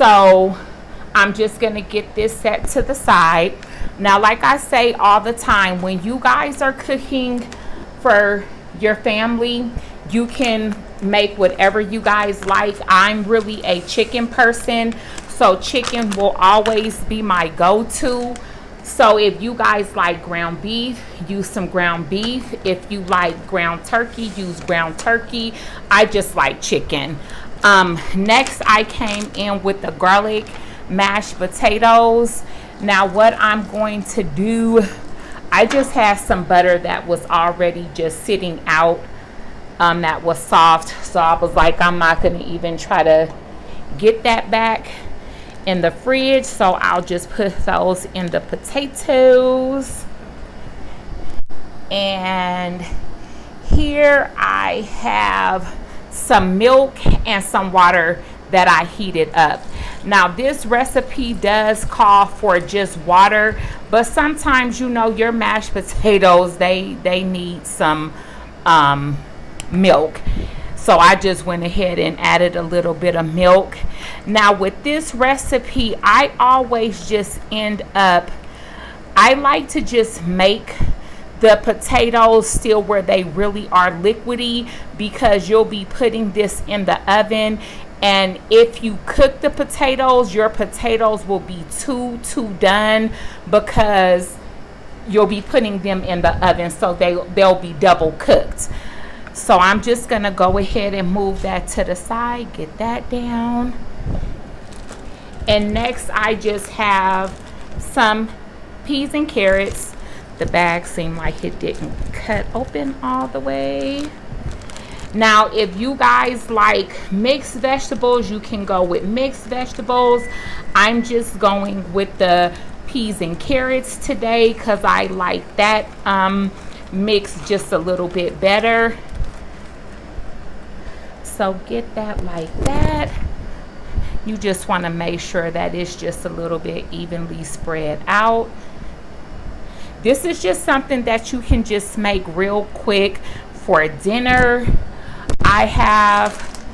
So I'm just going to get this set to the side. Now, like I say all the time, when you guys are cooking for your family, you can make whatever you guys like. I'm really a chicken person, so chicken will always be my go-to. So if you guys like ground beef, use some ground beef. If you like ground turkey, use ground turkey. I just like chicken. Next, I came in with the garlic mashed potatoes. Now what I'm going to do, I just had some butter that was already just sitting out, that was soft. So I was like, I'm not going to even try to get that back in the fridge. So I'll just put those in the potatoes. And here I have some milk and some water that I heated up. Now this recipe does call for just water, but sometimes, you know, your mashed potatoes, they need some milk. So I just went ahead and added a little bit of milk. Now with this recipe, I always just end up, I like to just make the potatoes still where they really are liquidy, because you'll be putting this in the oven. And if you cook the potatoes, your potatoes will be too done, because you'll be putting them in the oven, so they'll be double cooked. So I'm just gonna go ahead and move that to the side, get that down. And next I just have some peas and carrots. The bag seemed like it didn't cut open all the way. Now, if you guys like mixed vegetables, you can go with mixed vegetables. I'm just going with the peas and carrots today because I like that mix just a little bit better. So get that like that. You just want to make sure that it's just a little bit evenly spread out. This is just something that you can just make real quick for dinner. I have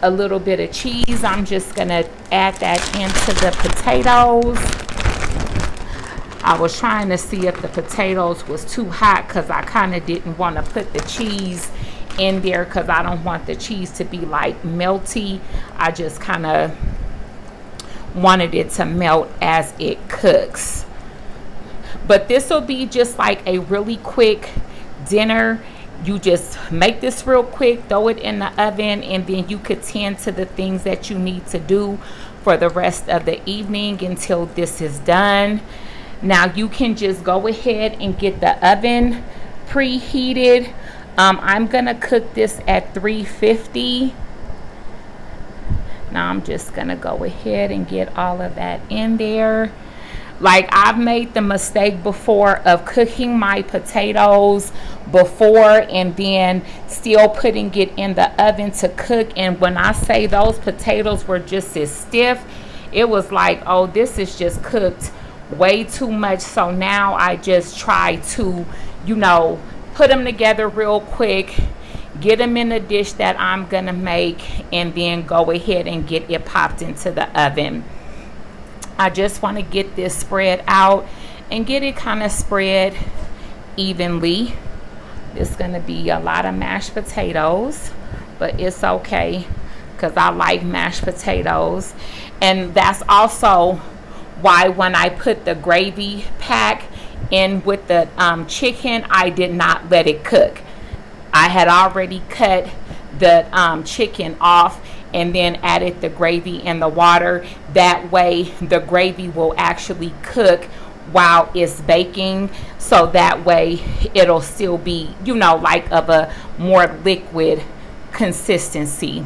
a little bit of cheese. I'm just going to add that into the potatoes. I was trying to see if the potatoes was too hot because I kind of didn't want to put the cheese in there because I don't want the cheese to be like melty. I just kind of wanted it to melt as it cooks. But this will be just like a really quick dinner. You just make this real quick, throw it in the oven, and then you could tend to the things that you need to do for the rest of the evening until this is done. Now you can just go ahead and get the oven preheated. I'm gonna cook this at 350. Now I'm just gonna go ahead and get all of that in there. Like, I've made the mistake before of cooking my potatoes before and then still putting it in the oven to cook. And when I say those potatoes were just as stiff, it was like, oh, this is just cooked way too much. So now I just try to, you know, put them together real quick, get them in the dish that I'm gonna make, and then go ahead and get it popped into the oven. I just want to get this spread out and get it kind of spread evenly. It's going to be a lot of mashed potatoes, but it's okay because I like mashed potatoes. And that's also why when I put the gravy pack in with the chicken, I did not let it cook. I had already cut the chicken off and then added the gravy and the water. That way the gravy will actually cook while it's baking, so that way it'll still be, you know, like of a more liquid consistency.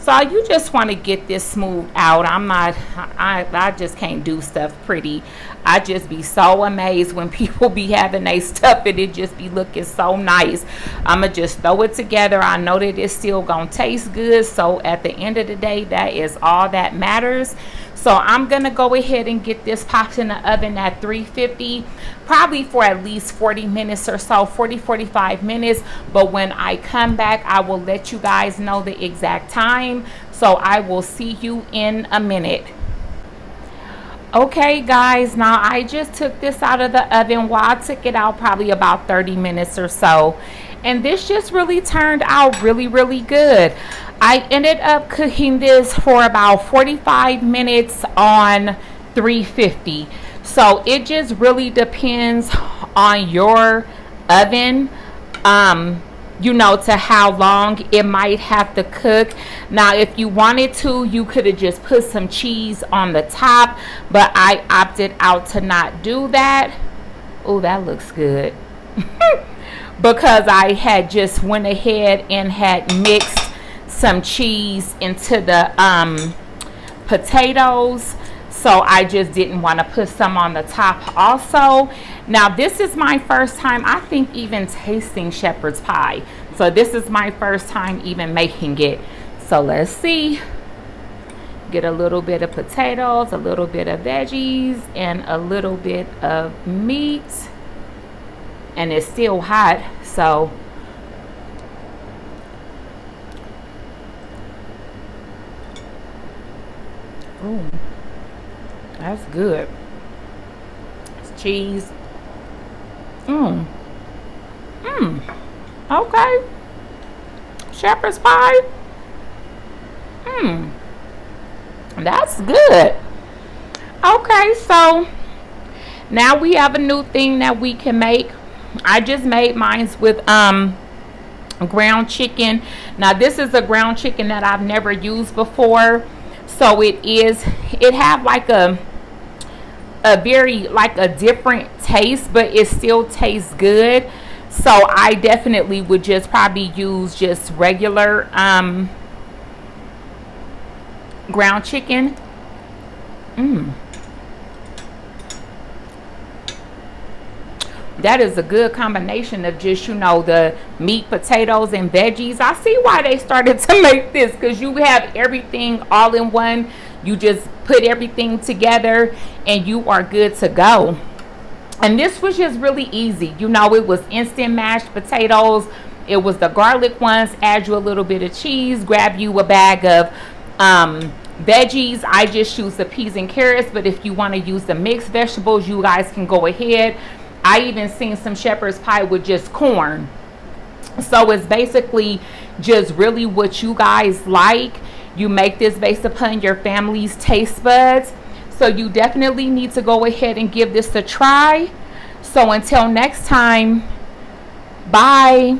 So you just want to get this smoothed out. I just can't do stuff pretty. I just be so amazed when people be having their stuff and it just be looking so nice. I'ma just throw it together. I know that it's still gonna taste good, so at the end of the day, that is all that matters. So I'm gonna go ahead and get this popped in the oven at 350, probably for at least 40 minutes or so, 45 minutes. But when I come back, I will let you guys know the exact time So I will see you in a minute. Okay guys, now I just took this out of the oven. Well, I took it out probably about 30 minutes or so, and this just really turned out really good. I ended up cooking this for about 45 minutes on 350. So it just really depends on your oven, you know, to how long it might have to cook. Now if you wanted to, you could have just put some cheese on the top, but I opted out to not do that. Oh, that looks good. Because I had just went ahead and had mixed some cheese into the potatoes, so I just didn't want to put some on the top also. Now this is my first time, I think, even tasting shepherd's pie. So this is my first time even making it. So let's see. Get a little bit of potatoes, a little bit of veggies, and a little bit of meat. And it's still hot, so ooh, that's good. It's cheese. Okay. Shepherd's pie. That's good. Okay, so now we have a new thing that we can make. I just made mine with ground chicken. Now this is a ground chicken that I've never used before, so it have like a very like a different taste, but it still tastes good. So I definitely would just probably use just regular ground chicken. That is a good combination of just, you know, the meat, potatoes, and veggies. I see why they started to make this, because you have everything all in one. You just put everything together and you are good to go. And this was just really easy. You know, it was instant mashed potatoes. It was the garlic ones. Add you a little bit of cheese. Grab you a bag of veggies. I just use the peas and carrots, but if you want to use the mixed vegetables, you guys can go ahead. I even seen some shepherd's pie with just corn. So it's basically just really what you guys like. You make this based upon your family's taste buds. So you definitely need to go ahead and give this a try. So until next time, bye.